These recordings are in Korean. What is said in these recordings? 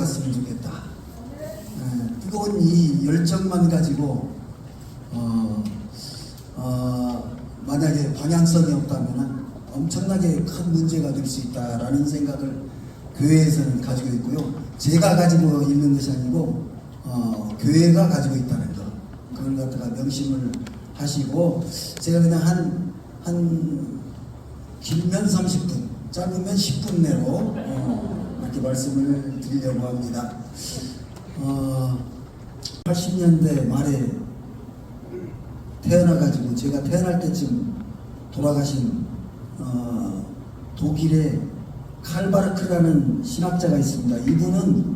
갔으면 좋겠다. 뜨거운 이 열정만 가지고 만약에 방향성이 없다면 엄청나게 큰 문제가 될 수 있다라는 생각을 교회에서는 가지고 있고요. 제가 가지고 있는 것이 아니고 교회가 가지고 있다는 것, 그걸 갖다가 명심을 하시고, 제가 그냥 한 길면 30분, 짧으면 10분 내로 이렇게 말씀을 드리려고 합니다. 80년대 말에 태어나가지고 제가 태어날 때쯤 돌아가신 독일의 칼바르크라는 신학자가 있습니다. 이분은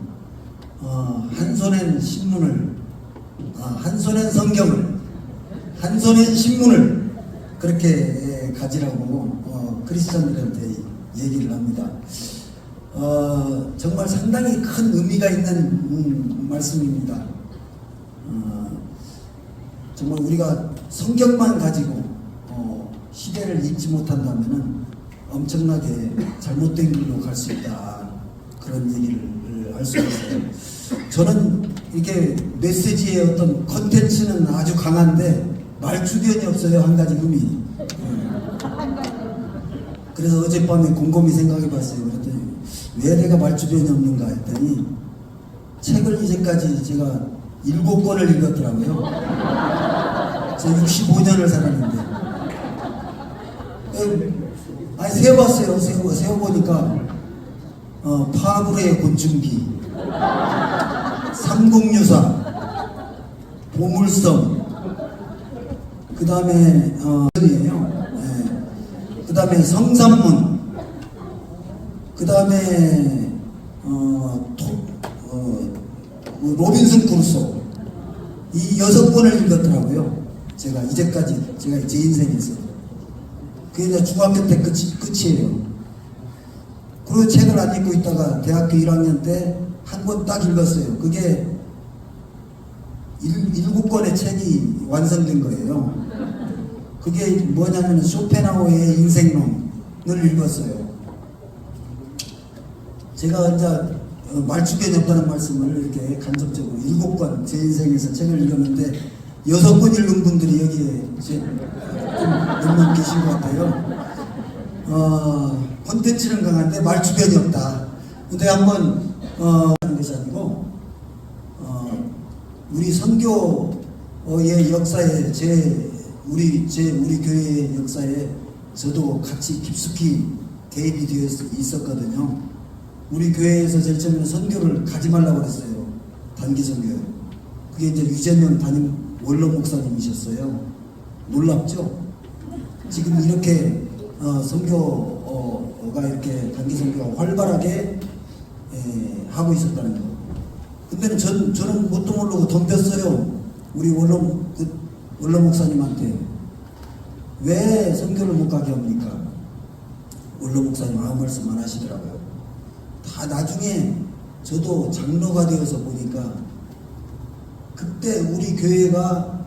한손엔 신문을, 한손엔 성경을, 한손엔 신문을 그렇게 가지라고 크리스천들한테 얘기를 합니다. 정말 상당히 큰 의미가 있는 말씀입니다. 정말 우리가 성경만 가지고 시대를 읽지 못한다면 엄청나게 잘못된 길로 갈 수 있다, 그런 얘기를 할 수 있어요. 저는 이렇게 메시지의 어떤 컨텐츠는 아주 강한데 말주변이 없어요. 한 가지 의미. 그래서 어젯밤에 곰곰이 생각해 봤어요. 그랬더니 왜 내가 말주변이 없는가 했더니 책을 이제까지 제가 7권을 읽었더라고요. 제가 65년을 살았는데. 아니, 세어봤어요. 세어보니까 파브르의 곤충기, 삼국유사, 보물섬, 그 다음에 그 다음에 성산문, 그 다음에 로빈슨 크루소, 이 6권을 읽었더라고요. 제가 이제까지, 제가 제 인생에서. 그게 이제 중학교 때 끝이에요. 그리고 책을 안 읽고 있다가 대학교 1학년 때 한 권 딱 읽었어요. 그게 7권의 책이 완성된 거예요. 그게 뭐냐면 쇼펜하우어의 인생론을 읽었어요. 제가 이제 말주변이 없다는 말씀을 이렇게 간접적으로 7권 제 인생에서 책을 읽었는데 6권 읽은 분들이 여기에 몇명 계신 것 같아요. 콘텐츠는 강한데 말주변이 없다. 근데 한번 하는 것이 아니고 우리 선교의 역사에 우리 교회의 역사에 저도 같이 깊숙이 개입이 되어 있었거든요. 우리 교회에서 제일 처음에 선교를 가지 말라고 그랬어요. 단기 선교요. 그게 이제 유재명 담임 원로 목사님이셨어요. 놀랍죠? 지금 이렇게 선교가 이렇게 단기 선교가 활발하게 하고 있었다는 거. 근데 저는 뭣도 모르고 덤볐어요. 우리 원로 목사님한테. 왜 선교를 못 가게 합니까? 원로 목사님 아무 말씀 안 하시더라고요. 다 나중에 저도 장로가 되어서 보니까 그때 우리 교회가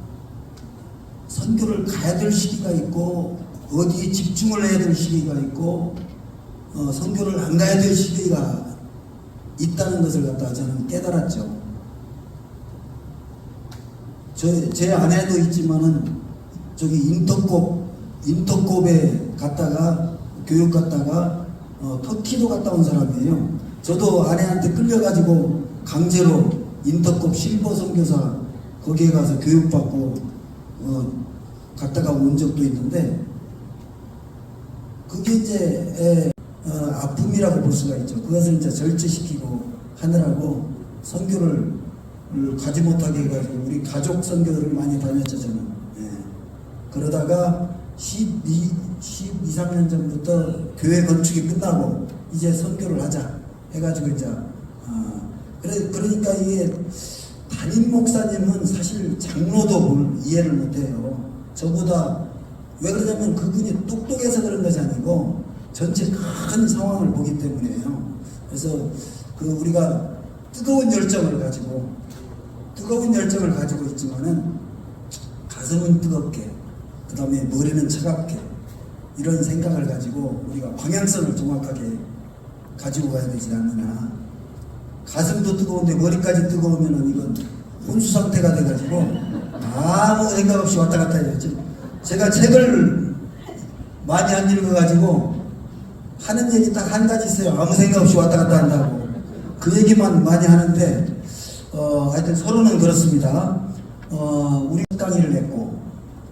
선교를 가야 될 시기가 있고 어디에 집중을 해야 될 시기가 있고 선교를 안 가야 될 시기가 있다는 것을 갖다가 저는 깨달았죠. 제 아내도 있지만은 저기 인터콥에 갔다가 교육 갔다가 터키도 갔다 온 사람이에요. 저도 아내한테 끌려가지고 강제로 인터콥 실버 선교사 거기에 가서 교육받고 갔다가 온 적도 있는데, 그게 이제 아픔이라고 볼 수가 있죠. 그것을 이제 절제시키고 하느라고 선교를 가지 못하게 해가지고 우리 가족 선교를 많이 다녔죠, 저는. 그러다가 13년 전부터 교회 건축이 끝나고 이제 선교를 하자 해가지고 이제 그러니까 이게 담임 목사님은 사실 장로도 이해를 못해요. 저보다. 왜 그러냐면 그분이 똑똑해서 그런 것이 아니고 전체 큰 상황을 보기 때문이에요. 그래서 우리가 뜨거운 열정을 가지고 있지만은 가슴은 뜨겁게, 그 다음에 머리는 차갑게, 이런 생각을 가지고 우리가 방향성을 정확하게 가지고 가야 되지 않느냐. 가슴도 뜨거운데 머리까지 뜨거우면은 이건 혼수 상태가 돼가지고 아무 생각 없이 왔다 갔다 해요. 제가 책을 많이 안 읽어가지고 하는 얘기 딱 한 가지 있어요. 아무 생각 없이 왔다 갔다 한다고. 그 얘기만 많이 하는데 하여튼 서로는 그렇습니다. 우리 강의를 했고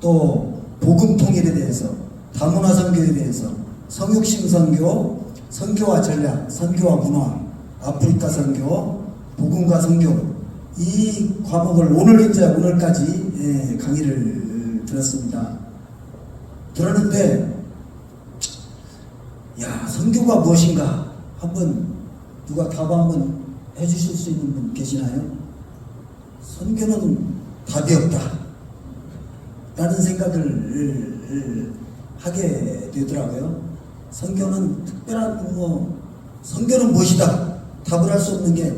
또 복음 통일에 대해서 다문화 선교에 대해서 성육신 선교, 선교와 전략, 선교와 문화, 아프리카 선교, 복음과 선교 이 과목을 오늘까지 강의를 들었습니다. 들었는데 야 선교가 무엇인가 한번 누가 답 한번 해주실 수 있는 분 계시나요? 선교는 답이 없다 라는 생각을 하게 되더라고요. 선교는 특별한 선교는 무엇이다 답을 할 수 없는 게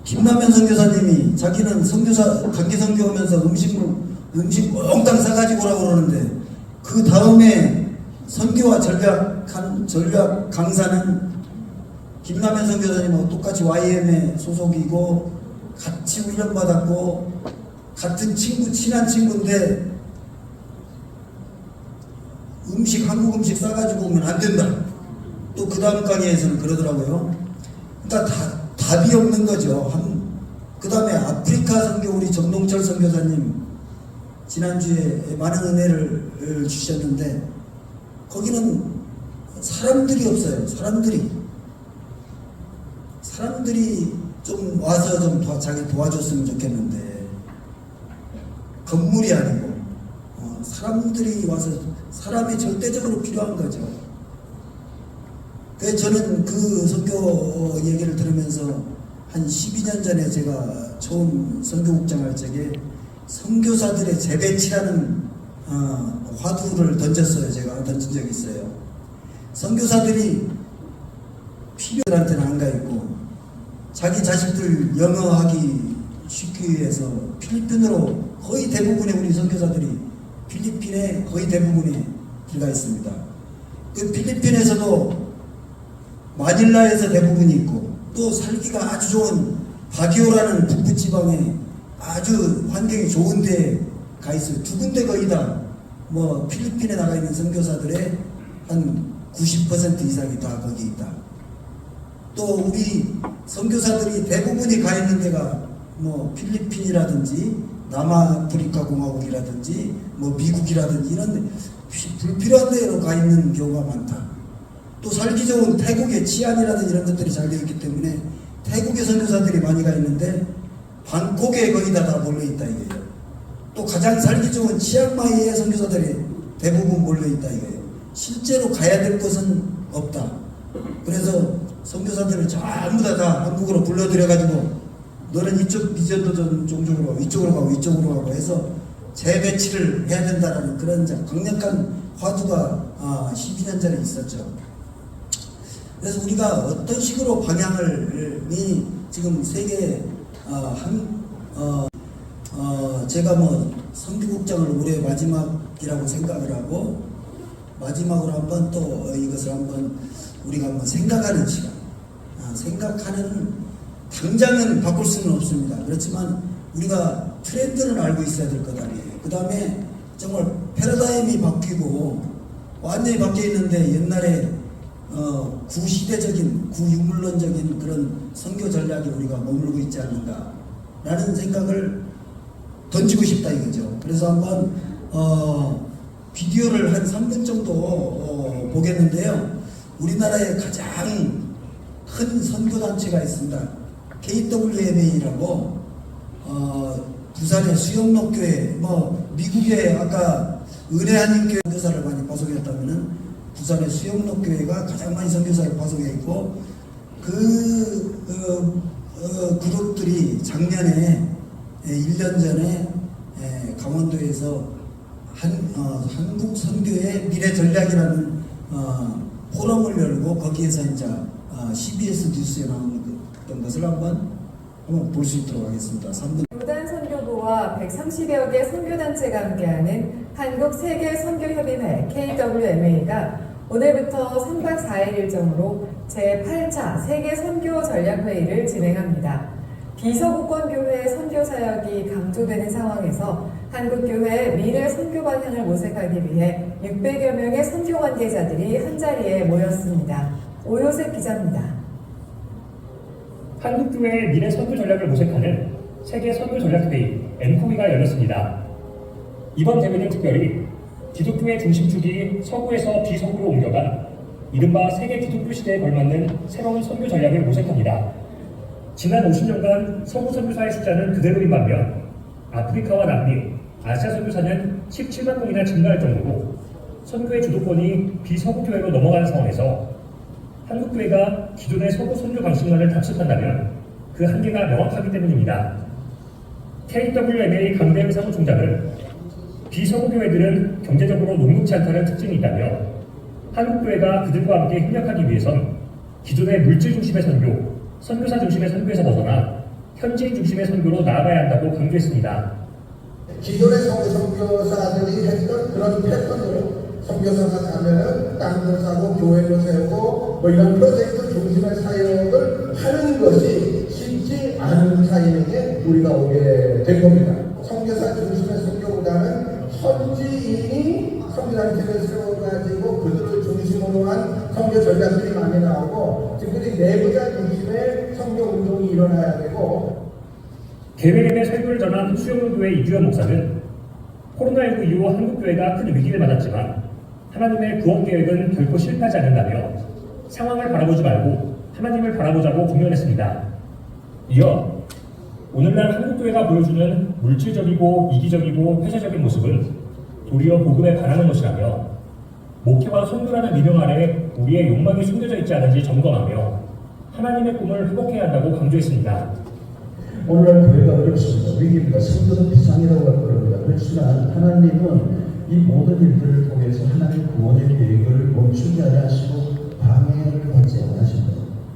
김남현 선교사님이 자기는 선교사 단기 선교하면서 음식 몽땅 싸가지고 오라고 그러는데 그 다음에 선교와 전략 강사는 김남현 선교사님하고 똑같이 YM에 소속이고 같이 훈련받았고 같은 친한 친구인데 한국 음식 싸가지고 오면 안 된다. 또 그 다음 강의에서는 그러더라고요. 그러니까 답이 없는 거죠. 그 다음에 아프리카 선교 우리 정동철 선교사님 지난주에 많은 은혜를 주셨는데 거기는 사람들이 없어요. 사람들이 좀 와서 좀 자기 도와줬으면 좋겠는데 건물이 아니고 사람들이 와서 사람이 절대적으로 필요한 거죠. 그래서 저는 그 선교 얘기를 들으면서 한 12년 전에 제가 처음 선교국장 할 적에 선교사들의 재배치라는 화두를 던졌어요. 제가 던진 적이 있어요. 선교사들이 필요들한테는 안 가 있고 자기 자식들 영어하기 쉽기 위해서 필리핀으로 거의 대부분의 우리 선교사들이 필리핀에 거의 대부분이 들어가 있습니다. 그 필리핀에서도 마닐라에서 대부분이 있고 또 살기가 아주 좋은 바기오라는 북부지방에 아주 환경이 좋은 데에 가 있어요. 두 군데 거의 다 필리핀에 나가 있는 선교사들의 한 90% 이상이 다 거기 있다. 또 우리 선교사들이 대부분이 가 있는 데가 필리핀이라든지 남아프리카 공화국이라든지 미국이라든지 이런 불필요한 데로 가 있는 경우가 많다. 또 살기 좋은 태국의 치안이라든지 이런 것들이 잘 되어 있기 때문에 태국의 선교사들이 많이 가 있는데 방콕에 거의 다 몰려 있다 이거예요. 또 가장 살기 좋은 치앙마이의 선교사들이 대부분 몰려 있다 이거예요. 실제로 가야 될 곳은 없다. 그래서 선교사들을 전부 다 한국으로 불러들여가지고 너는 이쪽 비전도 종족으로 가고 이쪽으로 가고 해서 재배치를 해야 된다는 그런 강력한 화두가 12년 전에 있었죠. 그래서 우리가 어떤 식으로 방향을 지금 세계 제가 선교국장을 올해 마지막이라고 생각을 하고 마지막으로 한번 또 이것을 우리가 한번 생각하는 시간, 생각하는 당장은 바꿀 수는 없습니다. 그렇지만 우리가 트렌드는 알고 있어야 될 것 아니에요. 그 다음에 정말 패러다임이 바뀌고 완전히 바뀌어 있는데 옛날에 구시대적인 구유물론적인 그런 선교 전략에 우리가 머물고 있지 않는가라는 생각을 던지고 싶다 이거죠. 그래서 한번 비디오를 한 3분 정도 보겠는데요. 우리나라에 가장 큰 선교단체가 있습니다. KWMA라고 부산의 수영록교회 미국의 아까 은혜한인교회 선교사를 많이 파송했다면은 부산의 수영록교회가 가장 많이 선교사를 파송해 있고 그룹들이 작년에 1년 전에 강원도에서 한국 선교의 미래 전략이라는 포럼을 열고 거기에서 이제 CBS 뉴스에 나오는 것을 한번 볼 수 있도록 하겠습니다. 3분. 무단 선교부와 130여 개 선교단체가 함께하는 한국 세계 선교협의회 KWMA가 오늘부터 3박 4일 일정으로 제8차 세계 선교 전략회의를 진행합니다. 비서구권교회 선교 사역이 강조되는 상황에서 한국교회의 미래 선교 방향을 모색하기 위해 600여 명의 선교 관계자들이 한자리에 모였습니다. 오요셉 기자입니다. 한국교회의 미래 선교 전략을 모색하는 세계 선교 전략회의 NCOV가 열렸습니다. 이번 대회는 특별히 기독교의 중심축이 서구에서 비서구로 옮겨간 이른바 세계 기독교 시대에 걸맞는 새로운 선교 전략을 모색합니다. 지난 50년간 서구 선교사의 숫자는 그대로인 반면 아프리카와 남미, 아시아 선교사는 17만 명이나 증가할 정도로 선교의 주도권이 비서구 교회로 넘어가는 상황에서 한국교회가 기존의 서구 선교 방식만을 답습한다면 그 한계가 명확하기 때문입니다. KWMA 강대영 사무총장은 비서구 교회들은 경제적으로 녹록지 않다는 특징이 있다며 한국교회가 그들과 함께 협력하기 위해선 기존의 물질 중심의 선교, 선교사 중심의 선교에서 벗어나 현지인 중심의 선교로 나아가야 한다고 강조했습니다. 기존의 선교사들이 했던 그런 패턴으로 선교사가 가면은 땅도 사고 교회도 세우고 뭐 이런 프로젝트 중심의 사역을 하는 것이 쉽지 않은 타이밍에 우리가 오게 된 겁니다. 선교사 중심의 선교보다는 현지인이 선교단체를 세워가지고 그들을 중심으로 한 선교 전략들이 많이 나오고 특별히 내부자 중심의 선교 운동이 일어나야 되고 개회림의 설교를 전한 수영로교회 이규현 목사는 코로나19 이후 한국교회가 큰 위기를 맞았지만 하나님의 구원 계획은 결코 실패하지 않는다며 상황을 바라보지 말고 하나님을 바라보자고 권면했습니다. 이어 오늘날 한국교회가 보여주는 물질적이고 이기적이고 회사적인 모습은 도리어 복음에 반하는 것이라며 목회와 선교라는 미명 아래 우리의 욕망이 숨겨져 있지 않은지 점검하며 하나님의 꿈을 회복해야 한다고 강조했습니다. 오늘날 교회가 어렵습니다. 위기입니다. 성도는 비상이라고 할 겁니다. 그렇지만 하나님은 이 모든 일들을 통해서 하나님 구원의 계획을 멈추게 하지 않으시고 방해를 받지 않으십니다.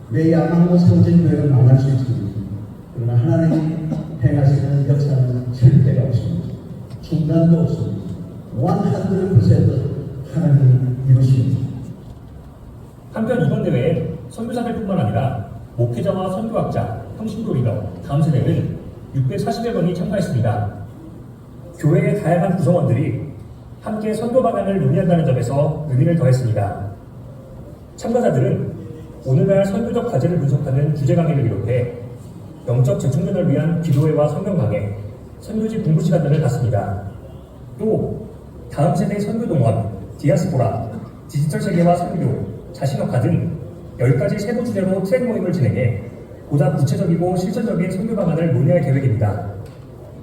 내 야망과 성전교회는 망할 수 있습니다. 그러나 하나님이 행하시는 역사는 절대가 없습니다. 중단도 없습니다. 100% 하나님이 이루십니다. 한편 이번 대회에 선교사들뿐만 아니라 목회자와 선교학자, 평신도 리더, 다음 세대는 640여 명이 참가했습니다. 교회의 다양한 구성원들이 함께 선교 방향을 논의한다는 점에서 의미를 더했습니다. 참가자들은 오늘날 선교적 과제를 분석하는 주제 강의를 비롯해 영적 재충전을 위한 기도회와 성경 강해, 선교지 공부 시간들을 갖습니다. 또 다음 세대 선교 동원, 디아스포라, 디지털 세계와 선교, 자신역화 등 10가지 세부 주제로 트랙 모임을 진행해 보다 구체적이고 실천적인 선교 방안을 논의할 계획입니다.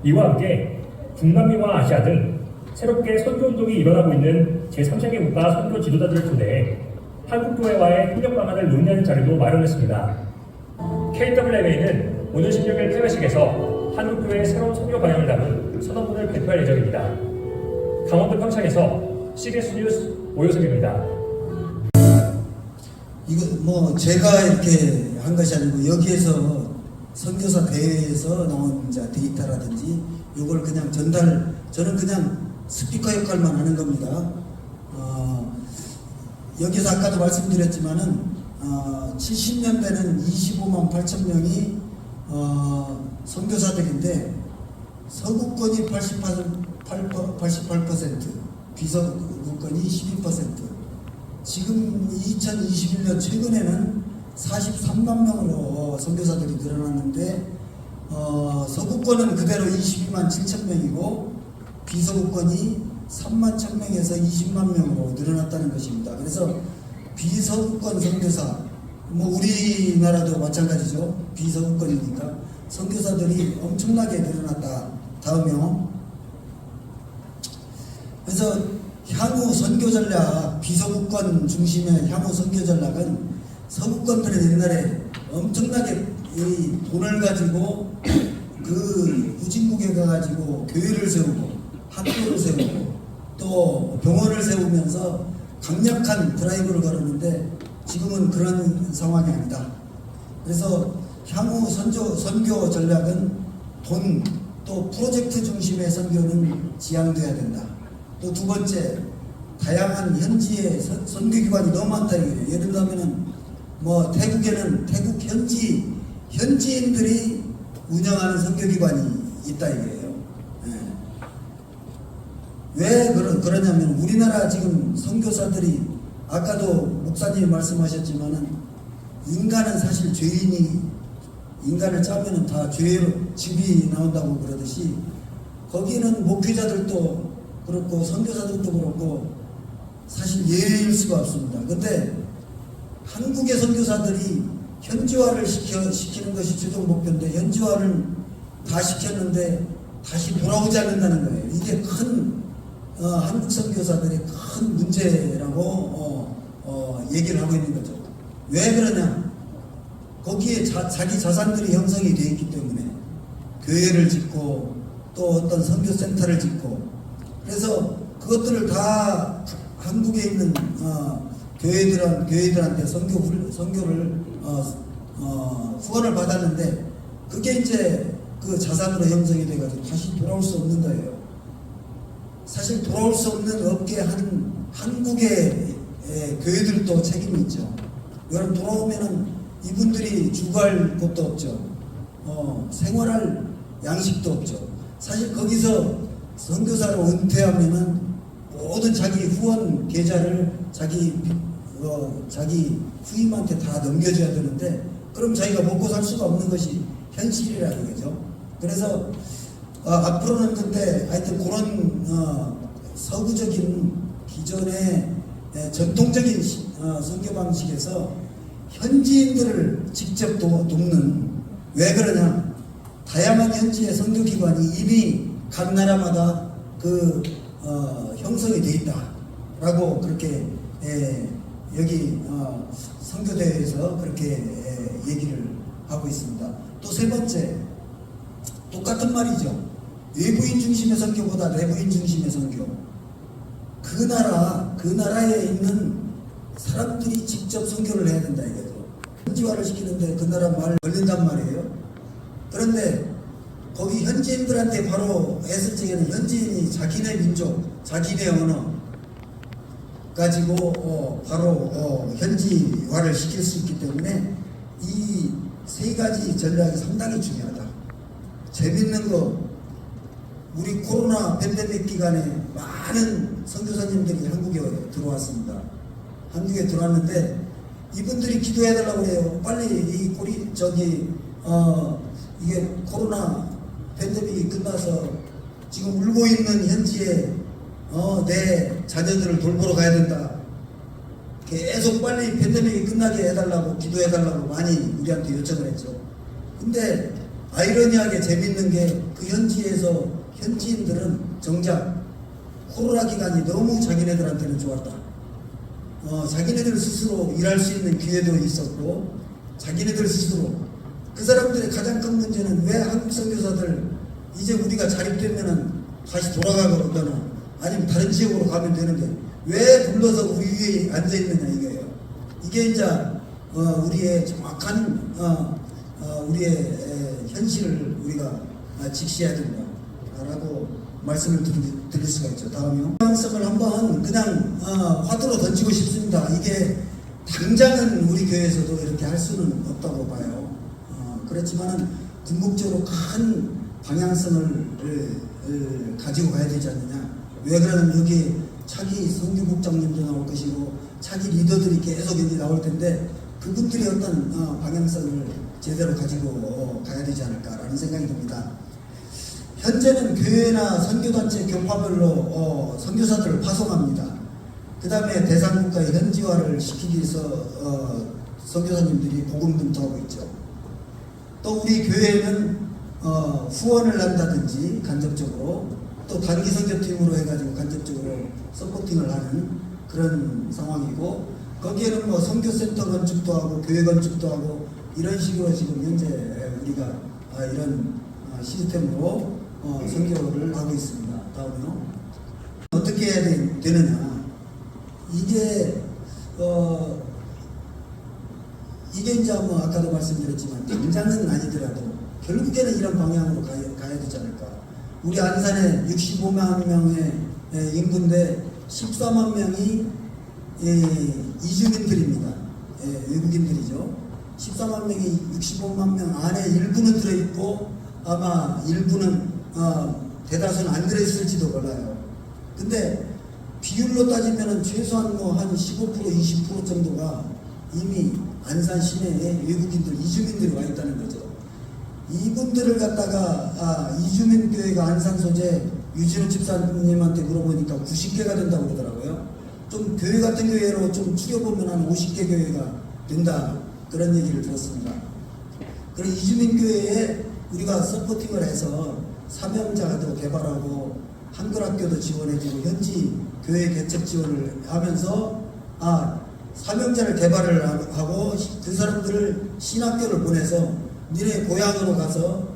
이와 함께 중남미와 아시아 등 새롭게 선교 운동이 일어나고 있는 제3세계 국가 선교 지도자들을 초대해 한국교회와의 협력 방안을 논의하는 자리도 마련했습니다. KWMA는 오늘 16일 폐회식에서 한국교회의 새로운 선교 방향을 담은 선언문을 발표할 예정입니다. 강원도 평창에서 CBS 뉴스 오요섭입니다. 이거 뭐 제가 이렇게 한 것이 아니고 여기에서 선교사 대회에서 나온 이제 데이터라든지 이걸 그냥 저는 그냥 스피커 역할만 하는 겁니다. 여기서 아까도 말씀드렸지만은 70년대는 25만 8천 명이 선교사들인데 서구권이 88%, 비서구권이 12%. 지금 2021년 최근에는 43만 명으로 선교사들이 늘어났는데 서구권은 그대로 22만 7천 명이고 비서구권이 3만 1천 명에서 20만 명으로 늘어났다는 것입니다. 그래서 비서구권 선교사, 뭐 우리나라도 마찬가지죠. 비서구권이니까 선교사들이 엄청나게 늘어났다. 다음요. 그래서 향후 선교 전략, 비서구권 중심의 향후 선교 전략은 서구권들은 옛날에 엄청나게 이 돈을 가지고 그 후진국에 가가지고 교회를 세우고 학교를 세우고 또 병원을 세우면서 강력한 드라이브를 걸었는데 지금은 그런 상황이 아니다. 그래서 향후 선교 전략은 돈 또 프로젝트 중심의 선교는 지향돼야 된다. 또 두 번째, 다양한 현지의 선교기관이 너무 많다. 예를 들면은 뭐 태국에는 태국 현지인들이 운영하는 선교기관이 있다 이거예요. 예. 왜 그러냐면 우리나라 지금 선교사들이 아까도 목사님이 말씀하셨지만은 인간은 사실 죄인이 인간을 짜면은 다 죄로 집이 나온다고 그러듯이 거기는 목회자들도 그렇고 선교사들도 그렇고 사실 예외일 수가 없습니다. 근데 한국의 선교사들이 현지화를 시키는 것이 최종 목표인데 현지화를 다 시켰는데 다시 돌아오지 않는다는 거예요. 이게 큰 한국 선교사들의 큰 문제라고 얘기를 하고 있는 거죠. 왜 그러냐? 거기에 자기 자산들이 형성이 되어 있기 때문에 교회를 짓고 또 어떤 선교센터를 짓고 그래서 그것들을 다 한국에 있는 교회들한테 선교를 후원을 받았는데 그게 이제 그 자산으로 형성이 돼가지고 다시 돌아올 수 없는 거예요. 사실 돌아올 수 없는 업계 한국의 교회들도 책임이 있죠. 여러분 돌아오면은 이분들이 주거할 곳도 없죠. 생활할 양식도 없죠. 사실 거기서 선교사로 은퇴하면은 모든 자기 후원 계좌를 자기 후임한테 다 넘겨줘야 되는데 그럼 자기가 먹고 살 수가 없는 것이 현실이라는 거죠. 그래서 앞으로는 근데 하여튼 그런 서구적인 기존의 전통적인 선교 방식에서 현지인들을 직접 돕는 왜 그러냐? 다양한 현지의 선교기관이 이미 각 나라마다 형성이 되어 있다라고 그렇게 여기 선교대회에서 그렇게 얘기를 하고 있습니다. 또 세 번째 똑같은 말이죠. 외부인 중심의 선교보다 내부인 중심의 선교. 그 나라에 있는 사람들이 직접 선교를 해야 된다 이거죠. 현지화를 시키는데 그 나라 말 걸린단 말이에요. 그런데 거기 현지인들한테 바로 했을 적에는 현지인이 자기네 민족, 자기네 언어 가지고 바로 현지화를 시킬 수 있기 때문에 이 세 가지 전략이 상당히 중요하다. 재밌는 거 우리 코로나 팬데믹 기간에 많은 선교사님들이 한국에 들어왔습니다. 한국에 들어왔는데 이분들이 기도해달라고 그래요. 빨리 이게 코로나 팬데믹이 끝나서 지금 울고 있는 현지에 내 자녀들을 돌보러 가야 된다. 계속 빨리 팬데믹이 끝나게 해달라고 기도해달라고 많이 우리한테 요청을 했죠. 근데 아이러니하게 재밌는 게 그 현지에서 현지인들은 정작 코로나 기간이 너무 자기네들한테는 좋았다. 자기네들 스스로 일할 수 있는 기회도 있었고 자기네들 스스로 그 사람들의 가장 큰 문제는 왜 한국 선교사들 이제 우리가 자립되면은 다시 돌아가거나 아니면 다른 지역으로 가면 되는데 왜 불러서 우리 위에 앉아있느냐 이거예요. 이게 이제 우리의 정확한 우리의 현실을 우리가 직시해야 된다라고 말씀을 드릴 수가 있죠. 다음이요. 방향성을 한번 그냥 화두로 던지고 싶습니다. 이게 당장은 우리 교회에서도 이렇게 할 수는 없다고 봐요. 그렇지만은 궁극적으로 큰 방향성을 가지고 가야 되지 않느냐. 왜 그러냐면 여기 차기 선교국장님도 나올 것이고 차기 리더들이 계속 여기 나올 텐데 그분들이 어떤 방향성을 제대로 가지고 가야 되지 않을까라는 생각이 듭니다. 현재는 교회나 선교단체 교파별로 선교사들을 파송합니다. 그 다음에 대상국가의 현지화를 시키기 위해서 선교사님들이 복음 분투하고 있죠. 또 우리 교회는 후원을 한다든지 간접적으로 또 단기 선교팀으로 해가지고 간접적으로 서포팅을 하는 그런 상황이고 거기에는 뭐 선교센터 건축도 하고 교회 건축도 하고 이런 식으로 지금 현재 우리가 이런 시스템으로 선교를 하고 있습니다. 다음으로 어떻게 해야 되느냐 이게 이제 뭐 아까도 말씀드렸지만 당장은 아니더라도 결국에는 이런 방향으로 가야 되지 않을까. 우리 안산에 65만 명의 인구인데 14만 명이 이주민들입니다. 외국인들이죠. 14만 명이 65만 명 안에 일부는 들어있고 아마 일부는 대다수는 안 들어있을지도 몰라요. 근데 비율로 따지면 최소한 뭐 한 15% 20% 정도가 이미 안산 시내에 외국인들 이주민들이 와 있다는 거죠. 이분들을 갖다가 이주민 교회가 안산 소재 유진우 집사님한테 물어보니까 90개가 된다고 그러더라고요. 좀 교회 같은 교회로 좀 추려보면 한 50개 교회가 된다 그런 얘기를 들었습니다. 그리고 이주민 교회에 우리가 서포팅을 해서 사명자도 개발하고 한글학교도 지원해주고 현지 교회 개척 지원을 하면서 사명자를 개발을 하고 그 사람들을 신학교를 보내서 니네 고향으로 가서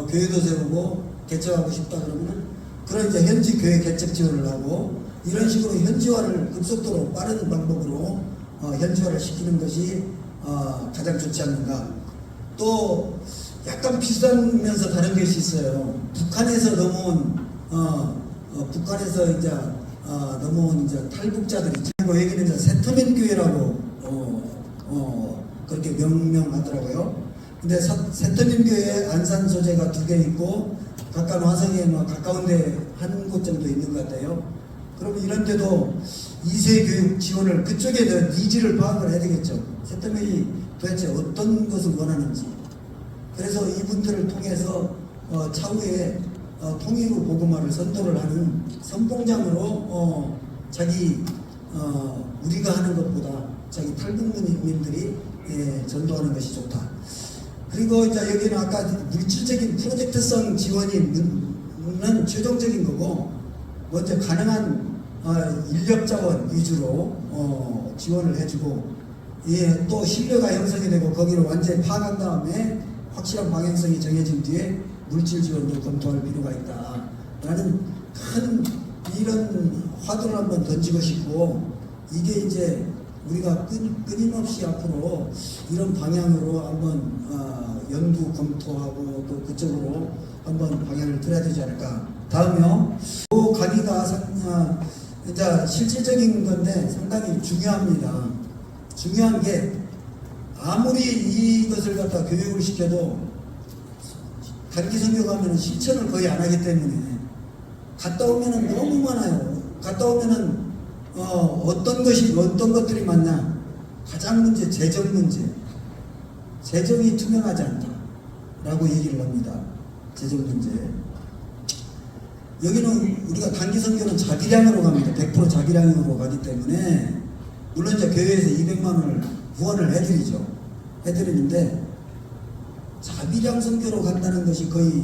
교회도 세우고 개척하고 싶다 그러면 그런 이제 현지 교회 개척 지원을 하고 이런 식으로 현지화를 급속도로 빠른 방법으로 현지화를 시키는 것이 가장 좋지 않는가. 또 약간 비슷하면서 다른 것이 있어요. 북한에서 넘어온 북한에서 이제 넘어온 이제 탈북자들이 있죠. 여기는 이제 세터민 교회라고 그렇게 명명하더라고요. 근데 세터민 교회에 안산 소재가 2개 있고 가까운 화성에 뭐 가까운데 한 곳 정도 있는 것 같아요. 그러면 이런 데도 2세 교육 지원을 그쪽에 니즈를 파악을 해야 되겠죠. 세터민이 도대체 어떤 것을 원하는지. 그래서 이분들을 통해서 차후에 통일부 복음화를 선도를 하는 선봉장으로 자기 우리가 하는 것보다 자기 탈북민들이 전도하는 것이 좋다. 그리고 이제 여기는 아까 물질적인 프로젝트성 지원이 는 최종적인 거고 먼저 가능한 인력 자원 위주로 지원을 해주고 또 신뢰가 형성이 되고 거기를 완전히 파악한 다음에 확실한 방향성이 정해진 뒤에 물질 지원도 검토할 필요가 있다 라는 큰 이런 화두를 한번 던지고 싶고 이게 이제 우리가 끊임없이 앞으로 이런 방향으로 한번 연구 검토하고 또 그쪽으로 한번 방향을 들어야 되지 않을까. 다음요. 그 강의가 이제 실질적인 건데 상당히 중요합니다. 중요한 게 아무리 이것을 갖다 교육을 시켜도 단기 선교 가면 실천을 거의 안 하기 때문에 갔다 오면은 너무 많아요. 갔다 오면은 어떤 것들이 많냐? 가장 문제 재정 문제. 재정이 투명하지 않다라고 얘기를 합니다. 재정 문제. 여기는 우리가 단기 선교는 자기량으로 갑니다. 100% 자기량으로 가기 때문에 물론 이제 교회에서 200만 원을 후원을 해드리는데 자비량 선교로 간다는 것이 거의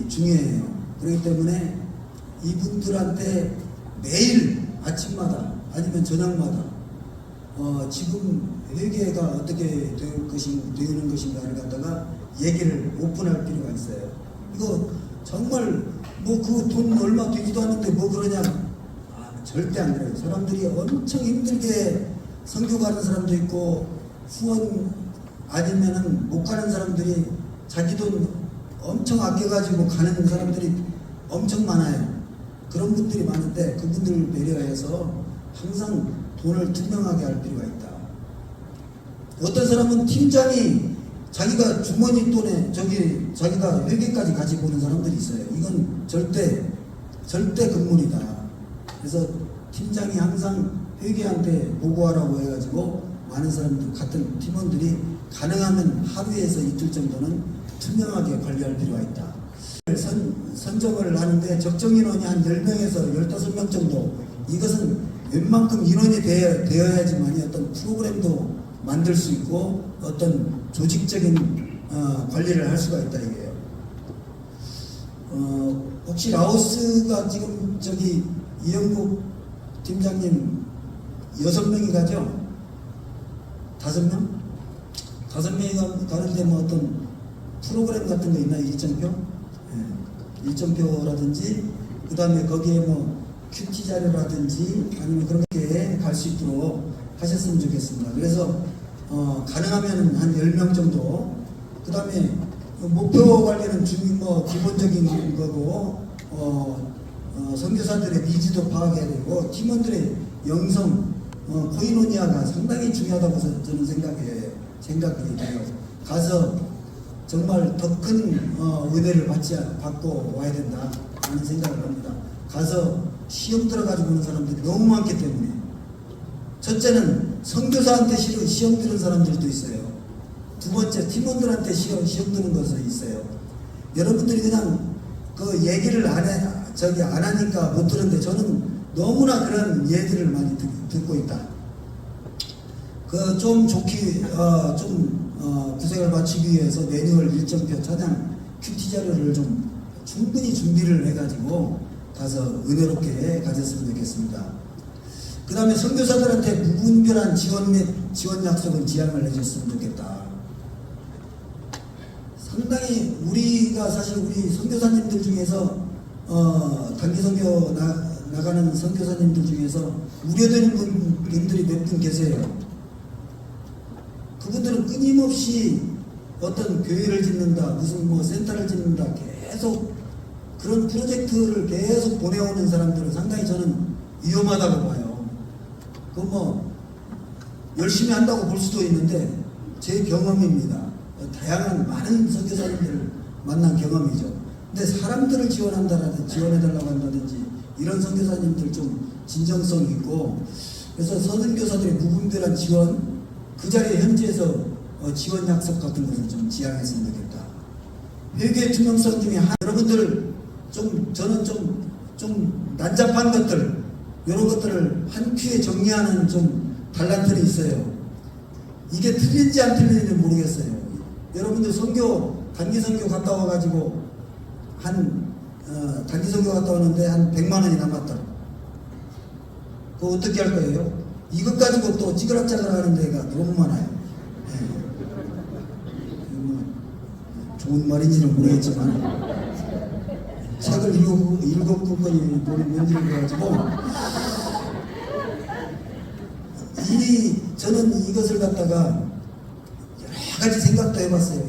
중요해요. 그렇기 때문에 이분들한테 매일 아침마다 아니면 저녁마다 지금 회계가 어떻게 되는 것인가를 갖다가 얘기를 오픈할 필요가 있어요. 이거 정말 뭐 그 돈 얼마 되지도 않는데 뭐 그러냐? 절대 안 그래요. 사람들이 엄청 힘들게 선교 가는 사람도 있고 후원 아니면은 못 가는 사람들이 자기 돈 엄청 아껴가지고 가는 사람들이 엄청 많아요. 그런 분들이 많은데 그분들을 배려해서 항상 돈을 투명하게 할 필요가 있다. 어떤 사람은 팀장이 자기가 주머니 돈에 자기가 회계까지 같이 보는 사람들이 있어요. 이건 절대 금물이다. 그래서 팀장이 항상 회계한테 보고하라고 해가지고 많은 사람들 같은 팀원들이 가능하면 하루에서 이틀 정도는 투명하게 관리할 필요가 있다. 선정을 하는데 적정 인원이 한 10명에서 15명 정도. 이것은 웬만큼 인원이 되어야지만 어떤 프로그램도 만들 수 있고 어떤 조직적인 관리를 할 수가 있다 이게요. 혹시 라오스가 지금 저기 이영국 팀장님 6명이 가죠? 5명? 5명이 가는데 뭐 어떤 프로그램 같은 거 있나요? 일정표? 네. 일정표라든지 그 다음에 거기에 뭐 큐티 자료라든지 아니면 그렇게 갈 수 있도록 하셨으면 좋겠습니다. 그래서 가능하면 한 10명 정도. 그 다음에 목표 관리는 기본적인 거고 선교사들의 니즈도 파악해야 되고 팀원들의 영성 코이노니아가 상당히 중요하다고 저는 생각이 돼요. 가서 정말 더 큰 은혜를 받고 와야 된다 하는 생각을 합니다. 가서 시험 들어가지고 오는 사람들이 너무 많기 때문에 첫째는 선교사한테 시험 들은 사람들도 있어요. 두 번째 팀원들한테 시험 드는 것도 있어요. 여러분들이 그냥 그 얘기를 안 하니까 못 들었는데 저는 너무나 그런 예들을 많이 듣고 있다. 그 좀 좋게 구색을 맞추기 위해서 매뉴얼 일정표 찬양 큐티 자료를 좀 충분히 준비를 해가지고 가서 은혜롭게 가졌으면 좋겠습니다. 그 다음에 선교사들한테 무분별한 지원 약속은 지향을 해줬으면 좋겠다. 상당히 우리가 사실 우리 선교사님들 중에서 단기 선교 나가는 선교사님들 중에서 우려되는 분들이 몇 분 계세요. 그분들은 끊임없이 어떤 교회를 짓는다, 무슨 센터를 짓는다, 계속 그런 프로젝트를 계속 보내오는 사람들은 상당히 저는 위험하다고 봐요. 열심히 한다고 볼 수도 있는데 제 경험입니다. 다양한 많은 선교사님들을 만난 경험이죠. 근데 사람들을 지원해달라고 한다든지 이런 선교사님들 좀 진정성 있고 그래서 선교사들의 무분별한 지원 그 자리에 현지에서 지원 약속 같은 것을 좀 지향했으면 좋겠다. 회계 투명성 중에 여러분들 저는 좀 난잡한 것들 이런 것들을 한 큐에 정리하는 좀 달란트는 있어요. 이게 틀린지 안 틀린지 모르겠어요. 여러분들 단기 선교 갔다 와가지고 단기 선교 갔다 왔는데 한 100만 원이 남았다. 그거 어떻게 할 거예요? 이것 가지고 또 찌그락짜그락 하는 데가 너무 많아요. 네. 좋은 말인지는 모르겠지만 책을 읽었더니 뭔지를 몰라가지고 저는 이것을 갖다가 여러 가지 생각도 해봤어요.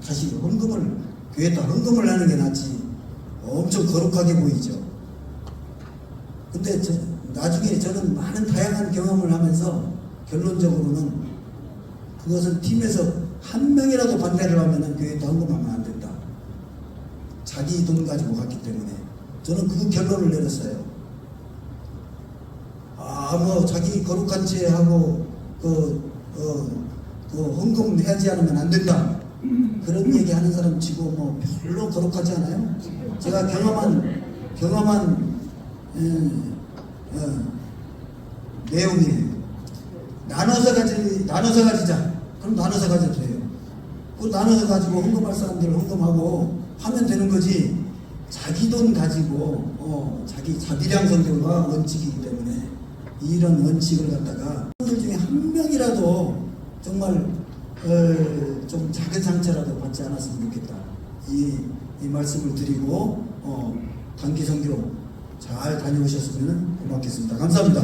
다시 교회에다 헌금을 하는 게 낫지. 엄청 거룩하게 보이죠. 근데 나중에 저는 많은 다양한 경험을 하면서 결론적으로는 그것은 팀에서 한 명이라도 반대를 하면은 교회에다 헌금하면 안 된다. 자기 돈 가지고 갔기 때문에 저는 그 결론을 내렸어요. 자기 거룩한 채 하고 헌금 해야지 않으면 안 된다. 그런 얘기 하는 사람 치고 별로 거룩하지 않아요? 제가 경험한 내용이에요. 나눠서 가지자. 그럼 나눠서 가져도 돼요. 그 나눠서 가지고 헌금할 사람들을 헌금하고 하면 되는 거지. 자기 돈 가지고 자기 자비량 선교가 원칙이기 때문에 이런 원칙을 갖다가 사람들 중에 한 명이라도 정말 좀 작은 상처라도 받지 않았으면 좋겠다. 이 말씀을 드리고 단기 선교 잘 다녀오셨으면 고맙겠습니다. 감사합니다.